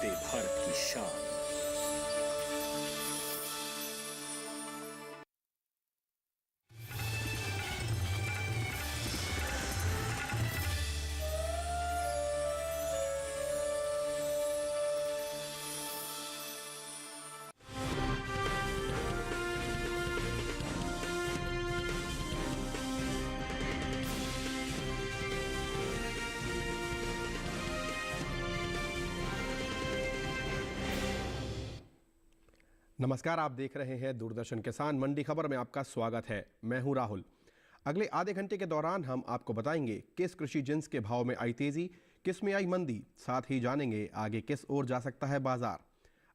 वंदे भारत की शान। नमस्कार, आप देख रहे हैं दूरदर्शन किसान मंडी खबर में आपका स्वागत है। मैं हूं राहुल। अगले आधे घंटे के दौरान हम आपको बताएंगे किस कृषि जिन्स के भाव में आई तेजी, किस में आई मंदी, साथ ही जानेंगे आगे किस ओर जा सकता है बाजार।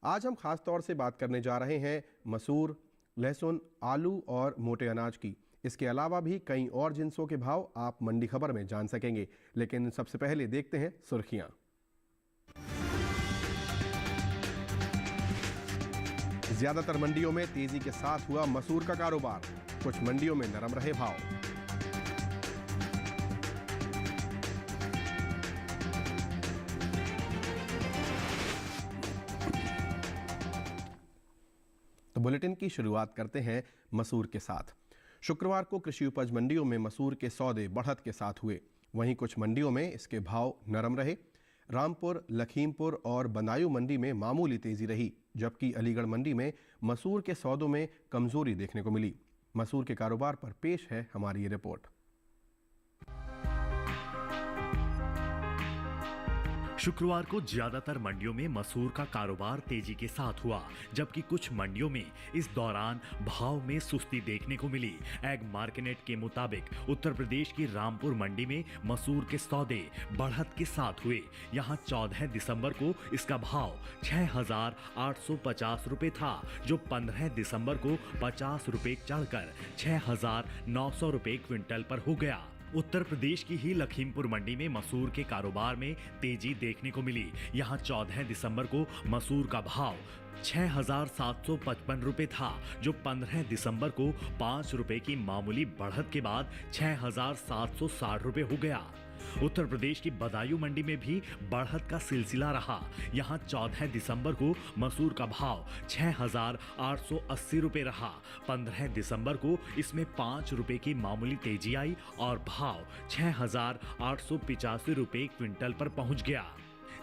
आज हम खास तौर से बात करने जा रहे हैं मसूर, लहसुन, आलू और मोटे अनाज की। इसके अलावा भी कई और जिन्सों के भाव आप मंडी खबर में जान सकेंगे, लेकिन सबसे पहले देखते हैं सुर्खियां। ज्यादातर मंडियों में तेजी के साथ हुआ मसूर का कारोबार, कुछ मंडियों में नरम रहे भाव। तो बुलेटिन की शुरुआत करते हैं मसूर के साथ। शुक्रवार को कृषि उपज मंडियों में मसूर के सौदे बढ़त के साथ हुए, वहीं कुछ मंडियों में इसके भाव नरम रहे। रामपुर, लखीमपुर और बदायूं मंडी में मामूली तेजी रही, जबकि अलीगढ़ मंडी में मसूर के सौदों में कमजोरी देखने को मिली। मसूर के कारोबार पर पेश है हमारी ये रिपोर्ट। शुक्रवार को ज्यादातर मंडियों में मसूर का कारोबार तेजी के साथ हुआ, जबकि कुछ मंडियों में इस दौरान भाव में सुस्ती देखने को मिली। एग मार्केट के मुताबिक उत्तर प्रदेश की रामपुर मंडी में मसूर के सौदे बढ़त के साथ हुए। यहां 14 दिसंबर को इसका भाव 6,850 रुपए था, जो 15 दिसंबर को 50 रुपए चढ़कर 6,900 रुपए क्विंटल पर हो गया। उत्तर प्रदेश की ही लखीमपुर मंडी में मसूर के कारोबार में तेजी देखने को मिली। यहां 14 दिसंबर को मसूर का भाव 6,755 रुपए था, जो 15 दिसंबर को 5 रुपए की मामूली बढ़त के बाद 6,760 रुपए हो गया। उत्तर प्रदेश की बदायूं मंडी में भी बढ़त का सिलसिला रहा। यहां 14 दिसंबर को मसूर का भाव 6,880 रुपए रहा। 15 दिसंबर को इसमें 5 रुपए की मामूली तेजी आई और भाव 6,885 रुपए क्विंटल पर पहुंच गया।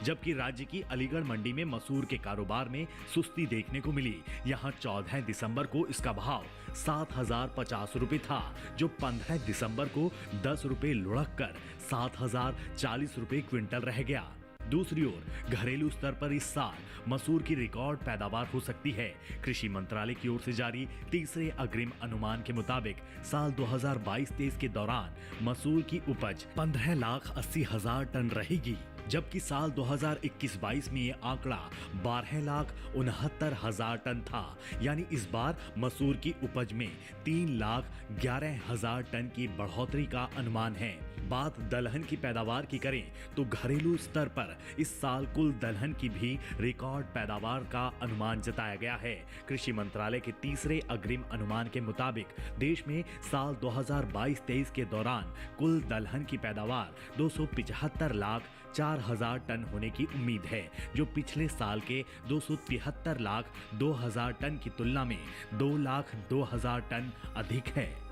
जबकि राज्य की अलीगढ़ मंडी में मसूर के कारोबार में सुस्ती देखने को मिली। यहां 14 दिसंबर को इसका भाव 7,050 रुपए था, जो 15 दिसंबर को 10 रुपए लुढ़क कर 7,040 रुपए क्विंटल रह गया। दूसरी ओर घरेलू स्तर पर इस साल मसूर की रिकॉर्ड पैदावार हो सकती है। कृषि मंत्रालय की ओर से जारी तीसरे अग्रिम अनुमान के मुताबिक साल 2022-23 के दौरान मसूर की उपज 15,80,000 टन रहेगी, जबकि साल 2021-22 में ये आंकड़ा 12,69,000 टन था। यानी इस बार मसूर की उपज में 3,11,000 टन की बढ़ोतरी का अनुमान है। बात दलहन की पैदावार की करें तो घरेलू स्तर पर इस साल कुल दलहन की भी रिकॉर्ड पैदावार का अनुमान जताया गया है। कृषि मंत्रालय के तीसरे अग्रिम अनुमान के मुताबिक देश में साल 2022-23 के दौरान कुल दलहन की पैदावार 275,04,000 टन होने की उम्मीद है, जो पिछले साल के 273,02,000 टन की तुलना में 2,02,000 टन अधिक है।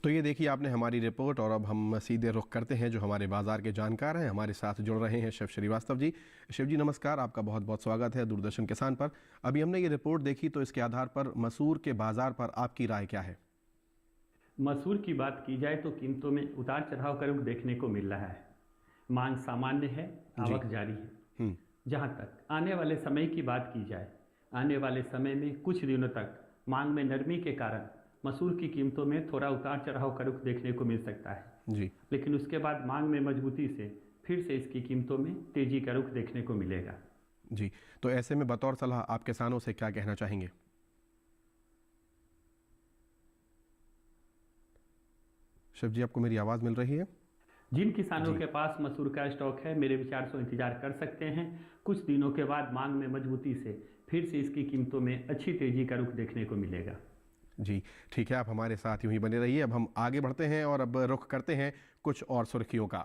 तो ये देखिए आपने हमारी रिपोर्ट, और अब हम सीधे रुख करते हैं जो हमारे बाजार के जानकार हैं। हमारे साथ जुड़ रहे हैं शिव श्रीवास्तव जी। शिव जी नमस्कार, आपका बहुत बहुत स्वागत है दूरदर्शन किसान पर। अभी हमने ये रिपोर्ट देखी, तो इसके आधार पर मसूर के बाजार पर आपकी राय क्या है? मसूर की बात की जाए तो कीमतों में उतार चढ़ाव का रुख देखने को मिल रहा है। मांग सामान्य है, आवक जारी है। जहां तक आने वाले समय की बात की जाए, आने वाले समय में कुछ दिनों तक मांग में नरमी के कारण मसूर की कीमतों में थोड़ा उतार चढ़ाव का रुख देखने को मिल सकता है जी, लेकिन उसके बाद मांग में मजबूती से फिर से इसकी कीमतों में तेजी का रुख देखने को मिलेगा जी। तो ऐसे में बतौर सलाह आप किसानों से क्या कहना चाहेंगे? शिव जी, आपको मेरी आवाज मिल रही है? जिन किसानों के पास मसूर का स्टॉक है, मेरे विचार से इंतजार कर सकते हैं। कुछ दिनों के बाद मांग में मजबूती से फिर से इसकी कीमतों में अच्छी तेजी का रुख देखने को मिलेगा जी। ठीक है, आप हमारे साथ यूं ही बने रहिए। अब हम आगे बढ़ते हैं और अब रुख करते हैं कुछ और सुर्खियों का।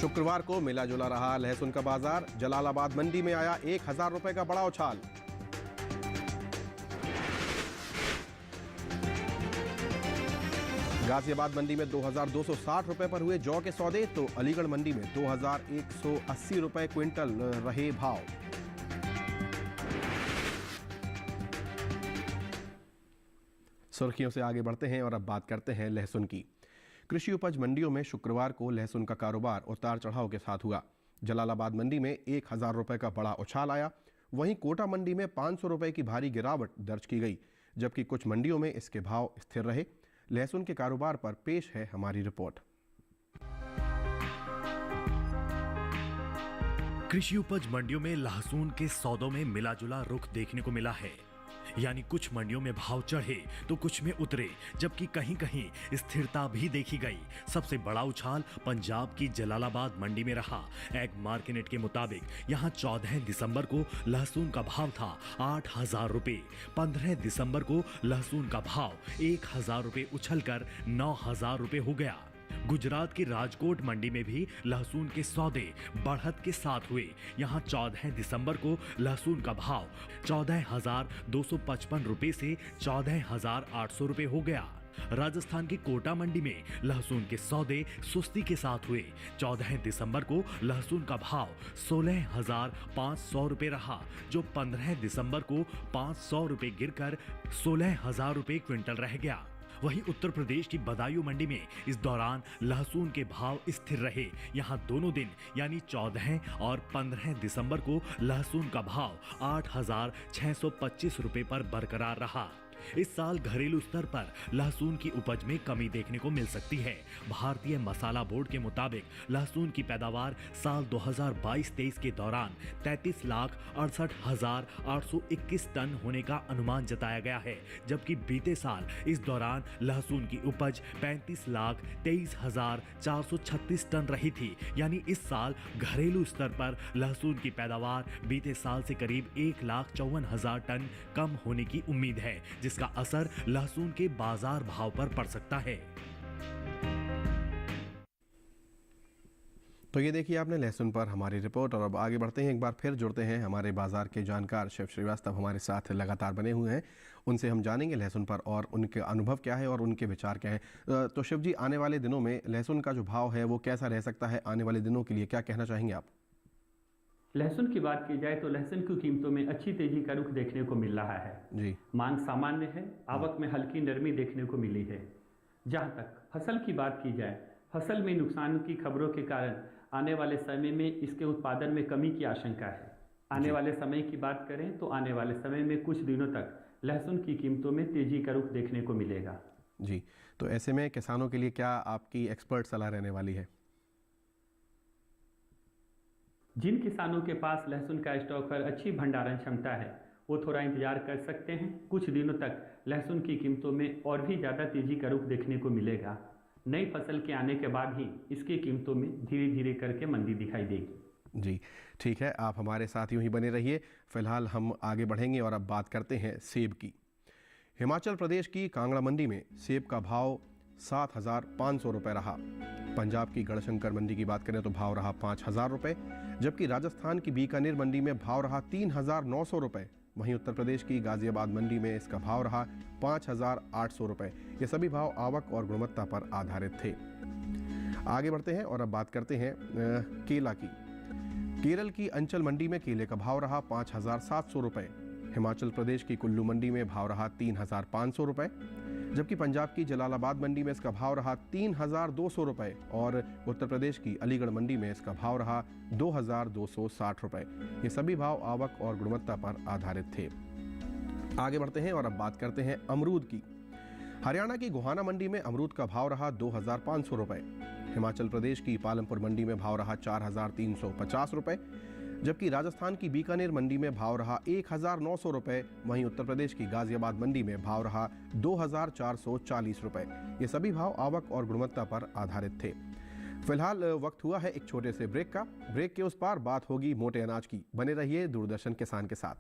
शुक्रवार को मिला जुला रहा लहसुन का बाजार। जलालाबाद मंडी में आया 1000 रुपए का बड़ा उछाल। गाजियाबाद मंडी में 2260 रुपए पर हुए जौ के सौदे, तो अलीगढ़ मंडी में 2180 रुपए क्विंटल रहे भाव। सुर्खियों से आगे बढ़ते हैं और अब बात करते हैं लहसुन की। कृषि उपज मंडियों में शुक्रवार को लहसुन का कारोबार उतार चढ़ाव के साथ हुआ। जलालाबाद मंडी में 1000 रुपए का बड़ा उछाल आया। वहीं कोटा मंडी में 500 रुपए की भारी गिरावट दर्ज की गई, जबकि कुछ मंडियों में इसके भाव स्थिर रहे। लहसुन के कारोबार पर पेश है हमारी रिपोर्ट। कृषि उपज मंडियों में लहसुन के सौदों में मिला जुला रुख देखने को मिला है। यानी कुछ मंडियों में भाव चढ़े तो कुछ में उतरे, जबकि कहीं कहीं स्थिरता भी देखी गई। सबसे बड़ा उछाल पंजाब की जलालाबाद मंडी में रहा। एग मार्केट के मुताबिक यहां 14 दिसंबर को लहसुन का भाव था 8000 रुपए। 15 दिसंबर को लहसुन का भाव 1000 रुपए उछलकर 9000 रुपए हो गया। गुजरात की राजकोट मंडी में भी लहसुन के सौदे बढ़त के साथ हुए। यहां 14 दिसंबर को लहसुन का भाव 14,255 रुपए से 14,800 रुपए हो गया। राजस्थान की कोटा मंडी में लहसुन के सौदे सुस्ती के साथ हुए। 14 दिसंबर को लहसुन का भाव 16,500 रुपए रहा, जो 15 दिसंबर को 500 रुपए गिरकर 16,000 रुपए क्विंटल रह गया। वहीं उत्तर प्रदेश की बदायूं मंडी में इस दौरान लहसुन के भाव स्थिर रहे। यहां दोनों दिन यानी 14 और 15 दिसंबर को लहसुन का भाव 8,625 रुपए पर बरकरार रहा। इस साल घरेलू स्तर पर लहसुन की उपज में कमी देखने को मिल सकती है। भारतीय मसाला बोर्ड के मुताबिक लहसुन की पैदावार साल 2022-23 के दौरान 33,68,821 टन होने का अनुमान जताया गया है, जबकि बीते साल इस दौरान लहसुन की उपज 35,23,436 टन रही थी। यानी इस साल घरेलू स्तर पर लहसुन की पैदावार बीते साल से करीब 1,54,000 टन कम होने की उम्मीद है, जिसका असर लहसुन के बाजार भाव पर पड़ सकता है। तो ये देखिए आपने लहसुन पर हमारी रिपोर्ट। और अब आगे बढ़ते हैं, एक बार फिर जुड़ते हैं हमारे बाजार के जानकार शिव श्रीवास्तव हमारे साथ लगातार बने हुए हैं। उनसे हम जानेंगे लहसुन पर और उनके अनुभव क्या है और उनके विचार क्या है। तो शिव जी, आने वाले दिनों में लहसुन का जो भाव है वो कैसा रह सकता है? आने वाले दिनों के लिए क्या कहना चाहेंगे आप? लहसुन की बात की जाए तो लहसुन की कीमतों में अच्छी तेजी का रुख देखने को मिल रहा है जी। मांग सामान्य है, आवक में हल्की नरमी देखने को मिली है। जहां तक फसल की बात की जाए, फसल में नुकसान की खबरों के कारण आने वाले समय में इसके उत्पादन में कमी की आशंका है। आने वाले समय की बात करें तो आने वाले समय में कुछ दिनों तक लहसुन की कीमतों में तेजी का रुख देखने को मिलेगा। जी, तो ऐसे में किसानों के लिए क्या आपकी एक्सपर्ट सलाह रहने वाली है? जिन किसानों के पास लहसुन का स्टॉक पर अच्छी भंडारण क्षमता है वो थोड़ा इंतजार कर सकते हैं। कुछ दिनों तक लहसुन की कीमतों में और भी ज़्यादा तेजी का रुख देखने को मिलेगा। नई फसल के आने के बाद ही इसकी कीमतों में धीरे धीरे करके मंदी दिखाई देगी। जी ठीक है, आप हमारे साथ यूं ही बने रहिए। फिलहाल हम आगे बढ़ेंगे और अब बात करते हैं सेब की। हिमाचल प्रदेश की कांगड़ा मंडी में सेब का भाव 7,500 रुपये रहा। पंजाब की गढ़शंकर मंडी की बात करें तो भाव रहा 5,000 रुपये, जबकि राजस्थान की बीकानेर मंडी में भाव रहा 3,900 रुपये। वहीं उत्तर प्रदेश की गाजियाबाद मंडी में इसका भाव रहा 5,800 रुपये। ये सभी भाव आवक और गुणवत्ता पर आधारित थे। आगे बढ़ते हैं और अब बात करते हैं केला की। केरल की अंचल मंडी में केले का भाव रहा 5,700 रुपये। हिमाचल प्रदेश की कुल्लू मंडी में भाव रहा 3,500 रुपये, जबकि पंजाब की जलालाबाद मंडी में इसका भाव रहा 3,200 रुपये और उत्तर प्रदेश की अलीगढ़ मंडी में इसका भाव रहा 2,260 रुपये। ये सभी भाव आवक और गुणवत्ता पर आधारित थे। आगे बढ़ते हैं और अब बात करते हैं अमरूद की। हरियाणा की गोहाना मंडी में अमरूद का भाव रहा 2,500 रुपये। हिमाचल प्रदेश की पालमपुर मंडी में भाव रहा 4,350 रुपये, जबकि राजस्थान की बीकानेर मंडी में भाव रहा 1,900 रुपये। वहीं उत्तर प्रदेश की गाजियाबाद मंडी में भाव रहा 2,440 रुपये। ये सभी भाव आवक और गुणवत्ता पर आधारित थे। फिलहाल वक्त हुआ है एक छोटे से ब्रेक का। ब्रेक के उस पार बात होगी मोटे अनाज की। बने रहिए दूरदर्शन किसान के साथ।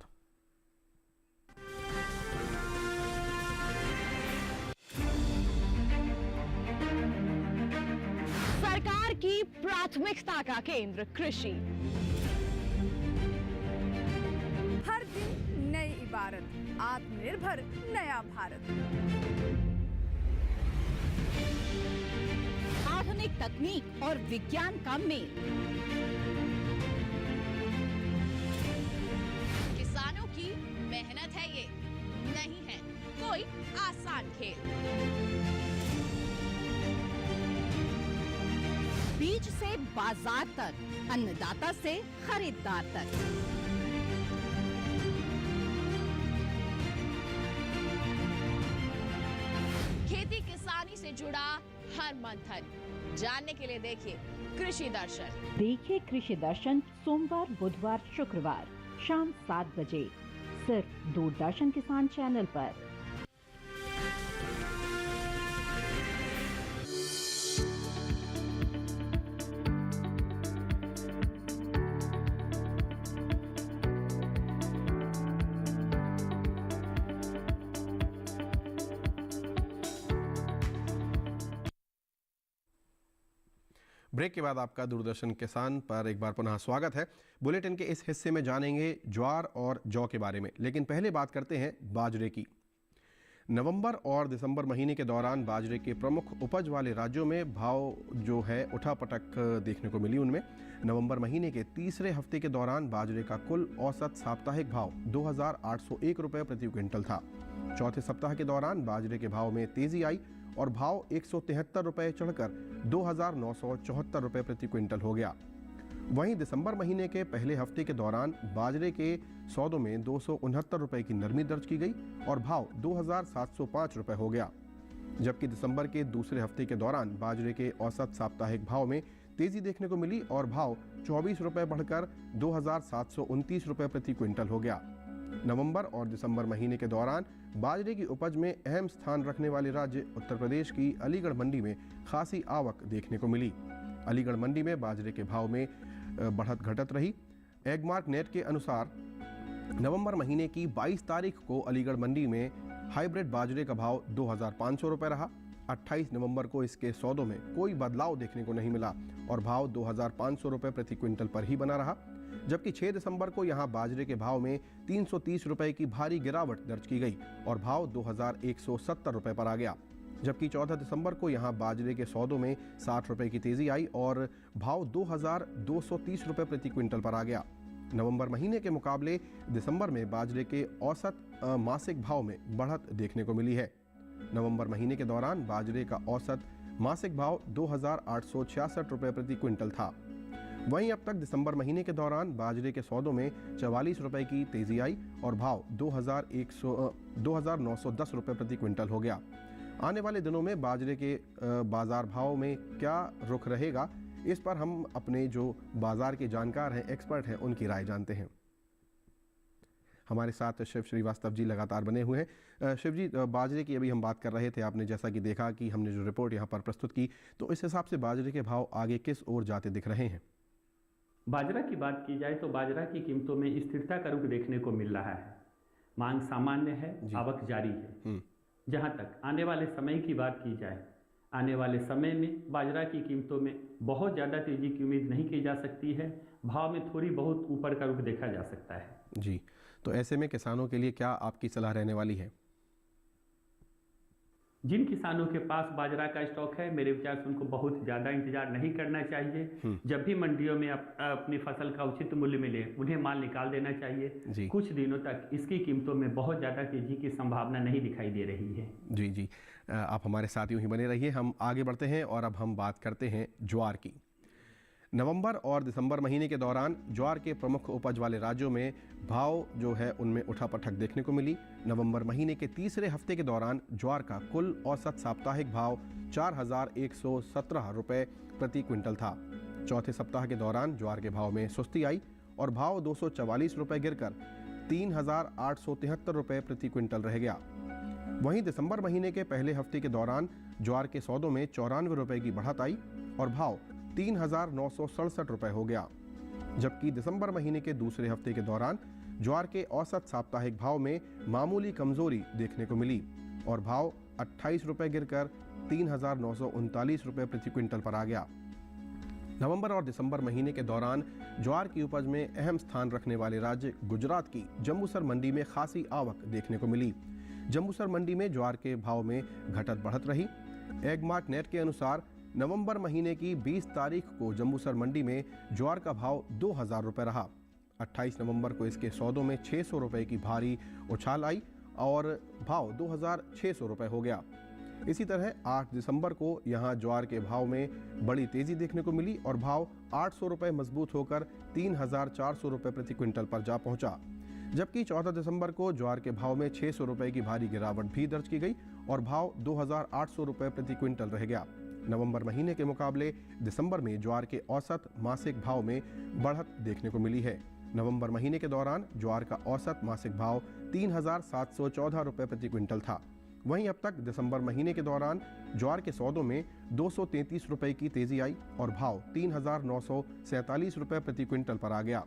सरकार की प्राथमिकता का केंद्र कृषि। हर दिन नई इबारत, आत्मनिर्भर नया भारत। आधुनिक तकनीक और विज्ञान का मेल। किसानों की मेहनत है ये, नहीं है कोई आसान खेल। बीज से बाजार तक, अन्नदाता से खरीदार तक। खेती किसानी से जुड़ा हर मंथन जानने के लिए देखिए कृषि दर्शन। देखिए कृषि दर्शन सोमवार, बुधवार, शुक्रवार शाम 7 बजे सिर्फ दूरदर्शन किसान चैनल पर। ब्रेक के बाद आपका दूरदर्शन किसान पर एक बार पुनः स्वागत है। बुलेटिन के इस हिस्से में जानेंगे ज्वार और जौ के बारे में, लेकिन पहले बात करते हैं बाजरे की। नवंबर और दिसंबर महीने के दौरान बाजरे के प्रमुख उपज वाले राज्यों में भाव जो है उठापटक देखने को मिली। उनमें नवंबर महीने के तीसरे हफ्ते के दौरान बाजरे का कुल औसत साप्ताहिक भाव 2,801 रुपये प्रति क्विंटल था। चौथे सप्ताह के दौरान बाजरे के भाव में तेजी आई और भाव 173 रुपये चढ़कर 2,974 रुपये प्रति क्विंटल हो गया। वहीं दिसंबर महीने के पहले हफ्ते के दौरान बाजरे के सौदों में 269 रुपये की नरमी दर्ज की गई और भाव 2,705 रुपये हो गया। जबकि दिसंबर के दूसरे हफ्ते के दौरान बाजरे के औसत साप्ताहिक भाव में तेजी देखने को मिली और भाव 24 रुपये बढ़कर 2,729 रुपये प्रति क्विंटल हो गया। नवंबर और दिसंबर महीने के दौरान बाजरे की उपज में अहम स्थान रखने वाले राज्य उत्तर प्रदेश की अलीगढ़ मंडी में खासी आवक देखने को मिली। अलीगढ़ मंडी में बाजरे के भाव में बढ़त घटत रही। एगमार्क नेट के अनुसार नवंबर महीने की 22 तारीख को अलीगढ़ मंडी में हाइब्रिड बाजरे का भाव 2,500 रुपये रहा। 28 नवंबर को इसके सौदों में कोई बदलाव देखने को नहीं मिला और भाव 2,500 रुपये प्रति क्विंटल पर ही बना रहा। जबकि 6 दिसंबर को यहां बाजरे के भाव में 330 रुपये की भारी गिरावट दर्ज की गई और भाव 2,170 रुपये पर आ गया। जबकि 14 दिसंबर को यहां बाजरे के सौदों में 60 रुपये की तेजी आई और भाव 2,230 रुपये प्रति क्विंटल पर आ गया। नवंबर महीने के मुकाबले दिसंबर में बाजरे के औसत मासिक भाव में बढ़त देखने को मिली है। नवंबर महीने के दौरान बाजरे का औसत मासिक भाव 2,866 रुपये प्रति क्विंटल था। वहीं अब तक दिसंबर महीने के दौरान बाजरे के सौदों में 44 रुपये की तेजी आई और भाव 2,910 रुपये प्रति क्विंटल हो गया। आने वाले दिनों में बाजरे के बाजार भाव में क्या रुख रहेगा, इस पर हम अपने जो बाजार के जानकार हैं, एक्सपर्ट हैं, उनकी राय जानते हैं। हमारे साथ शिव श्रीवास्तव जी लगातार बने हुए हैं। शिव जी, बाजरे की अभी हम बात कर रहे थे, आपने जैसा कि देखा कि हमने जो रिपोर्ट यहाँ पर प्रस्तुत की, तो इस हिसाब से बाजरे के भाव आगे किस ओर जाते दिख रहे हैं? बाजरा की बात की जाए तो बाजरा की कीमतों में स्थिरता का रुख देखने को मिल रहा है। मांग सामान्य है, आवक जारी है। जहां तक आने वाले समय की बात की जाए, आने वाले समय में बाजरा की कीमतों में बहुत ज़्यादा तेजी की उम्मीद नहीं की जा सकती है। भाव में थोड़ी बहुत ऊपर का रुख देखा जा सकता है। जी, तो ऐसे में किसानों के लिए क्या आपकी सलाह रहने वाली है? जिन किसानों के पास बाजरा का स्टॉक है, मेरे विचार से उनको बहुत ज़्यादा इंतजार नहीं करना चाहिए। जब भी मंडियों में अपनी फसल का उचित मूल्य मिले, उन्हें माल निकाल देना चाहिए। कुछ दिनों तक इसकी कीमतों में बहुत ज़्यादा तेजी की संभावना नहीं दिखाई दे रही है। जी, आप हमारे साथ यूं ही बने रहिए। हम आगे बढ़ते हैं और अब हम बात करते हैं ज्वार की। नवंबर और दिसंबर महीने के दौरान ज्वार के प्रमुख उपज वाले राज्यों में भाव जो है उनमें उठापटक देखने को मिली। नवंबर महीने के तीसरे हफ्ते के दौरान ज्वार का कुल औसत साप्ताहिक भाव 4,117 रुपये प्रति क्विंटल था। चौथे सप्ताह के दौरान ज्वार के भाव में सुस्ती आई और भाव 244 रुपये गिरकर 3,873 रुपये प्रति क्विंटल रह गया। वहीं दिसंबर महीने के पहले हफ्ते के दौरान ज्वार के सौदों में 94 रुपये की बढ़त आई और भाव 3,967 रुपये हो गया। जबकि दिसंबर महीने के दूसरे हफ्ते के दौरान ज्वार के औसत साप्ताहिक भाव में मामूली कमजोरी देखने को मिली और भाव 28 रुपये गिरकर 3,939 रुपये प्रति क्विंटल पर आ गया। नवंबर और दिसंबर महीने के दौरान ज्वार की उपज में अहम स्थान रखने वाले राज्य गुजरात की जम्बूसर मंडी में खासी आवक देखने को मिली। जम्बूसर मंडी में ज्वार के भाव में घटत बढ़त रही। एगमार्क नेट के अनुसार नवंबर महीने की 20 तारीख को जम्बूसर मंडी में ज्वार का भाव 2000 रुपये रहा। 28 नवंबर को इसके सौदों में 600 रुपये की भारी उछाल आई और भाव 2600 रुपये हो गया। इसी तरह 8 दिसंबर को यहां ज्वार के भाव में बड़ी तेजी देखने को मिली और भाव 800 रुपये मजबूत होकर 3400 रुपये प्रति क्विंटल पर जा पहुंचा। जबकि 14 दिसंबर को ज्वार के भाव में 600 रुपये की भारी गिरावट भी दर्ज की गई और भाव 2800 रुपये प्रति क्विंटल रह गया। नवंबर महीने के मुकाबले दिसंबर में ज्वार के औसत मासिक भाव में बढ़त देखने को मिली है। नवंबर महीने के दौरान ज्वार का औसत मासिक भाव 3714 रुपये प्रति क्विंटल था। वहीं अब तक दिसंबर महीने के दौरान ज्वार के सौदों में 233 रुपये की तेजी आई और भाव 3947 रुपये प्रति क्विंटल पर आ गया।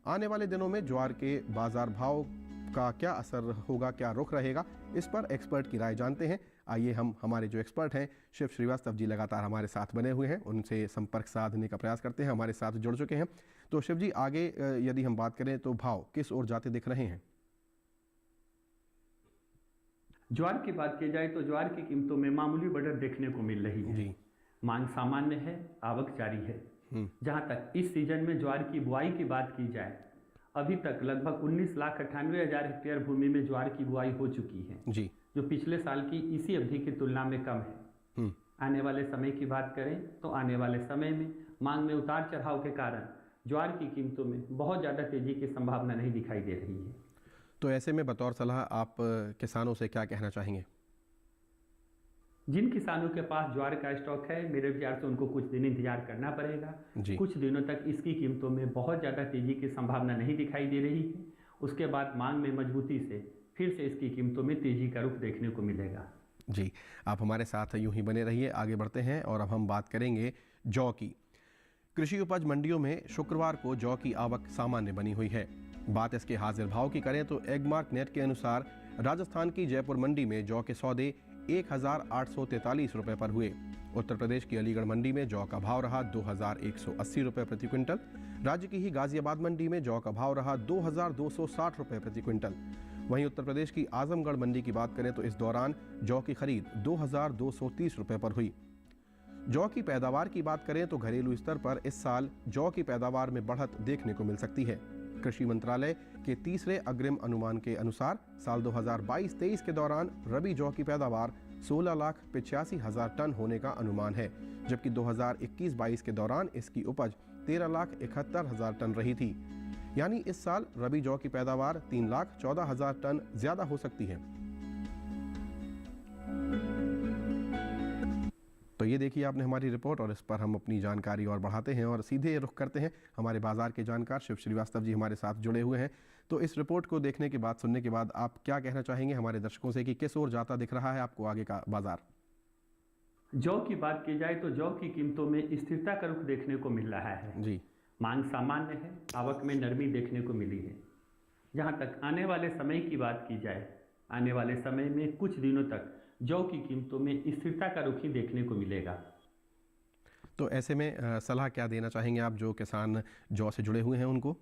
आने वाले दिनों में ज्वार के बाजार भाव का क्या असर होगा, क्या रुख रहेगा, इस पर एक्सपर्ट की राय जानते हैं। आइए हम हमारे जो एक्सपर्ट हैं शिव श्रीवास्तव जी लगातार हमारे साथ बने हुए हैं, उनसे संपर्क साधने का प्रयास करते हैं। हमारे साथ जुड़ चुके हैं। तो शिव जी, आगे यदि हम बात करें तो भाव किस ओर जाते दिख रहे हैं? ज्वार की बात की जाए तो ज्वार की कीमतों में मामूली बढ़त देखने को मिल रही है जी। मांग सामान्य है, आवक जारी है। जहां तक इस सीजन में ज्वार की बुआई की बात की जाए, अभी तक लगभग 19,98,000 हेक्टेयर भूमि में ज्वार की बुआई हो चुकी है जी, जो पिछले साल की इसी अवधि की तुलना में कम है। आने वाले समय की बात करें तो आने वाले समय में मांग में उतार चढ़ाव के कारण ज्वार की कीमतों में बहुत ज़्यादा तेजी की संभावना नहीं दिखाई दे रही है। तो ऐसे में बतौर सलाह आप किसानों से क्या कहना चाहेंगे? जिन किसानों के पास ज्वार का स्टॉक है, मेरे विचार से उनको कुछ दिन इंतजार करना पड़ेगा। कुछ दिनों तक इसकी कीमतों में बहुत ज़्यादा तेजी की संभावना नहीं दिखाई दे रही है। उसके बाद मांग में मजबूती से फिर से इसकी कीमतों में तेजी का रुख देखने को मिलेगा। जी, आप हमारे साथ यूं ही बने रहिए। आगे बढ़ते हैं और अब हम बात करेंगे जौ की। कृषि उपज मंडियों में शुक्रवार को जौ की आवक सामान्य बनी हुई है। बात इसके हाजिर भाव की करें तो एगमार्क नेट के अनुसार राजस्थान की जयपुर मंडी में जौ के सौदे 1843 रुपये पर हुए। उत्तर प्रदेश की अलीगढ़ मंडी में जौ का भाव रहा 2180 रुपये प्रति क्विंटल। राज्य की ही गाजियाबाद मंडी में जौ का भाव रहा 2260 रुपये प्रति क्विंटल। वहीं उत्तर प्रदेश की आजमगढ़ मंडी की बात करें तो इस दौरान जौ की खरीद 2230 रुपये पर हुई। जौ की पैदावार की बात करें तो घरेलू स्तर पर इस साल जौ की पैदावार में बढ़त देखने को मिल सकती है। कृषि मंत्रालय के तीसरे अग्रिम अनुमान के अनुसार साल 2022-23 के दौरान रबी जौ की पैदावार 16,85,000 टन होने का अनुमान है, जबकि 2021-22 के दौरान इसकी उपज 13,71,000 टन रही थी। यानी इस साल रबी जौ की पैदावार 3,14,000 टन ज्यादा हो सकती है। तो ये देखिए आपने हमारी रिपोर्ट और इस पर हम अपनी जानकारी और बढ़ाते हैं और सीधे रुख करते हैं। हमारे बाजार के जानकार शिव श्रीवास्तव जी हमारे साथ जुड़े हुए हैं। तो इस रिपोर्ट को देखने के बाद, सुनने के बाद आप क्या कहना चाहेंगे हमारे दर्शकों से कि किस ओर जाता दिख रहा है आपको आगे का बाजार? जौ की बात की जाए तो जौ की कीमतों में स्थिरता का रुख देखने को मिल रहा है जी। मांग सामान्य है, आवक में नरमी देखने को मिली है। जहां तक आने वाले समय की बात की जाए, आने वाले समय में कुछ दिनों तक जौ की कीमतों में स्थिरता का रुख ही देखने को मिलेगा। तो ऐसे में सलाह क्या देना चाहेंगे आप जो किसान जौ से जुड़े हुए हैं उनको?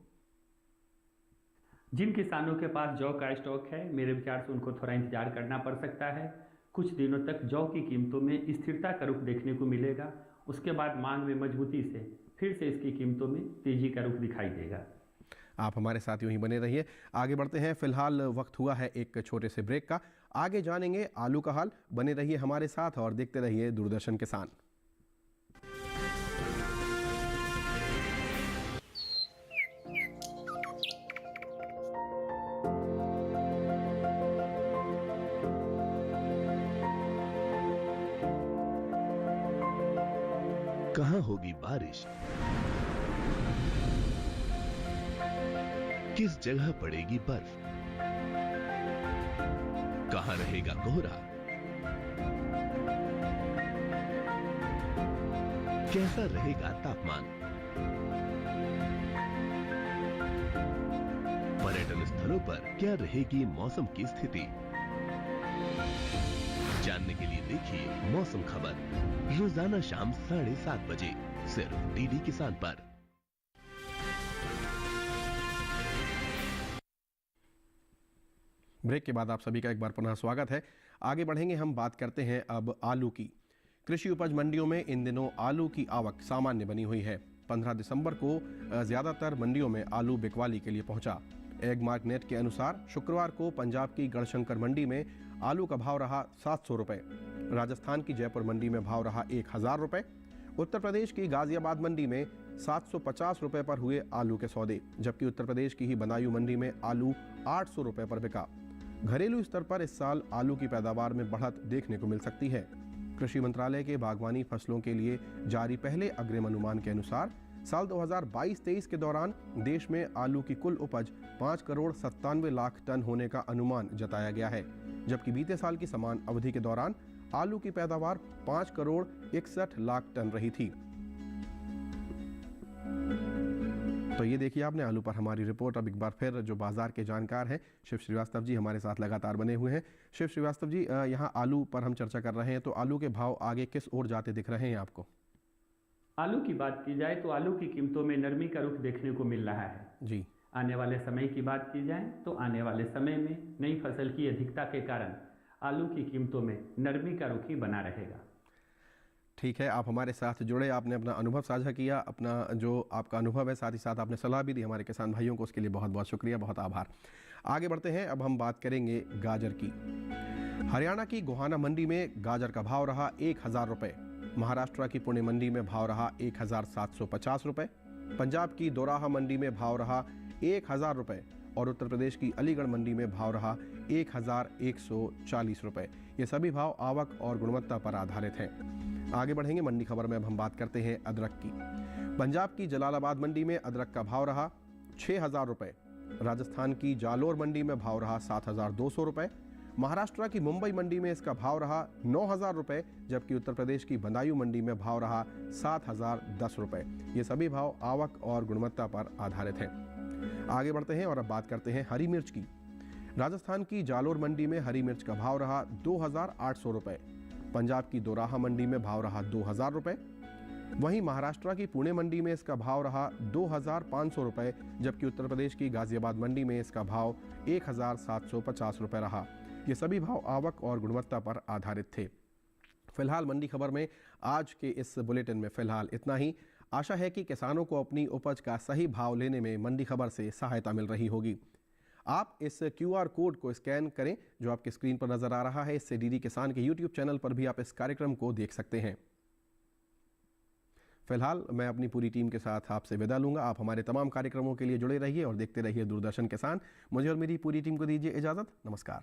जिन किसानों के पास जौ का स्टॉक है, मेरे विचार से उनको थोड़ा इंतजार करना पड़ सकता है। कुछ दिनों तक जौ की कीमतों में स्थिरता का रुख देखने को मिलेगा। उसके बाद मांग में मजबूती से फिर से इसकी कीमतों में तेजी का रुख दिखाई देगा। आप हमारे साथ यूं ही बने रहिए। आगे बढ़ते हैं। फिलहाल वक्त हुआ है एक छोटे से ब्रेक का। आगे जानेंगे आलू का हाल। बने रहिए हमारे साथ और देखते रहिए दूरदर्शन किसान। कहां होगी बारिश, किस जगह पड़ेगी बर्फ, कहां रहेगा कोहरा, कैसा रहेगा तापमान, पर्यटन स्थलों पर क्या रहेगी मौसम की स्थिति, जानने के लिए देखिए मौसम खबर रोजाना शाम 7:30 बजे सिर्फ डीडी किसान पर। ब्रेक के बाद आप सभी का एक बार पुनः स्वागत है। आगे बढ़ेंगे, हम बात करते हैं अब आलू की। कृषि उपज मंडियों में इन दिनों आलू की आवक सामान्य बनी हुई है। 15 दिसंबर को ज्यादातर मंडियों में आलू बिकवाली के लिए पहुंचा। एग मार्क नेट के अनुसार शुक्रवार को पंजाब की गढ़शंकर मंडी में आलू का भाव रहा 700 रुपए, राजस्थान की जयपुर मंडी में भाव रहा 1000 रुपए, उत्तर प्रदेश की गाजियाबाद मंडी में 750 रुपए पर हुए आलू के सौदे, जबकि उत्तर प्रदेश की ही बदायूं मंडी में आलू 800 रुपए पर बिका। घरेलू स्तर पर इस साल आलू की पैदावार में बढ़त देखने को मिल सकती है। कृषि मंत्रालय के बागवानी फसलों के लिए जारी पहले अग्रिम अनुमान के अनुसार साल 2022-23 के दौरान देश में आलू की कुल उपज 5 करोड़ 97 लाख टन होने का अनुमान जताया गया है, जबकि बीते साल की समान अवधि के दौरान आलू की पैदावार 5 करोड़ 61 लाख टन रही थी। तो ये देखिए आपने आलू पर हमारी रिपोर्ट। अब एक बार फिर जो बाजार के जानकार हैं शिव श्रीवास्तव जी हमारे साथ लगातार बने हुए हैं। शिव श्रीवास्तव जी, यहाँ आलू पर हम चर्चा कर रहे हैं, तो आलू के भाव आगे किस ओर जाते दिख रहे हैं आपको? आलू की बात की जाए तो आलू की कीमतों में नरमी का रुख देखने को मिल रहा है जी। आने वाले समय की बात की जाए तो आने वाले समय में नई फसल की अधिकता के कारण आलू की कीमतों में नरमी का रुख ही बना रहेगा। ठीक है, आप हमारे साथ जुड़े, आपने अपना अनुभव साझा किया, अपना जो आपका अनुभव है, साथ ही साथ आपने सलाह भी दी हमारे किसान भाइयों को, उसके लिए बहुत बहुत शुक्रिया, बहुत आभार। आगे बढ़ते हैं, अब हम बात करेंगे गाजर की। हरियाणा की गोहाना मंडी में गाजर का भाव रहा 1000 रुपये, महाराष्ट्र की पुणे मंडी में भाव रहा 1750 रुपये, पंजाब की दोराहा मंडी में भाव रहा 1000 रुपये और उत्तर प्रदेश की अलीगढ़ मंडी में भाव रहा 1140 रुपये। ये सभी भाव आवक और गुणवत्ता पर आधारित हैं। आगे बढ़ेंगे, मंडी खबर में अब हम बात करते हैं अदरक की। पंजाब की जलालाबाद मंडी में अदरक का भाव रहा 6000 रुपये, राजस्थान की जालोर मंडी में भाव रहा 7200 रुपये, महाराष्ट्र की मुंबई मंडी में इसका भाव रहा 9000 रुपये, जबकि उत्तर प्रदेश की बदायूं मंडी में भाव रहा 7010 रुपये। ये सभी भाव आवक और गुणवत्ता पर आधारित हैं। आगे बढ़ते हैं और अब बात करते हैं हरी मिर्च की। राजस्थान की जालोर मंडी में हरी मिर्च का भाव रहा 2800 रुपये, पंजाब की दोराहा मंडी में भाव रहा 2000 रुपये, वहीं महाराष्ट्र की पुणे मंडी में इसका भाव रहा 2500 रुपये, जबकि उत्तर प्रदेश की गाजियाबाद मंडी में इसका भाव 1750 रुपये रहा। ये सभी भाव आवक और गुणवत्ता पर आधारित थे। फिलहाल मंडी खबर में आज के इस बुलेटिन में फिलहाल इतना ही। आशा है कि किसानों को अपनी उपज का सही भाव लेने में मंडी खबर से सहायता मिल रही होगी। आप इस QR कोड को स्कैन करें जो आपकी स्क्रीन पर नजर आ रहा है। इससे डीडी किसान के YouTube चैनल पर भी आप इस कार्यक्रम को देख सकते हैं। फिलहाल मैं अपनी पूरी टीम के साथ आपसे विदा लूंगा। आप हमारे तमाम कार्यक्रमों के लिए जुड़े रहिए और देखते रहिए दूरदर्शन किसान। मुझे और मेरी पूरी टीम को दीजिए इजाजत। नमस्कार।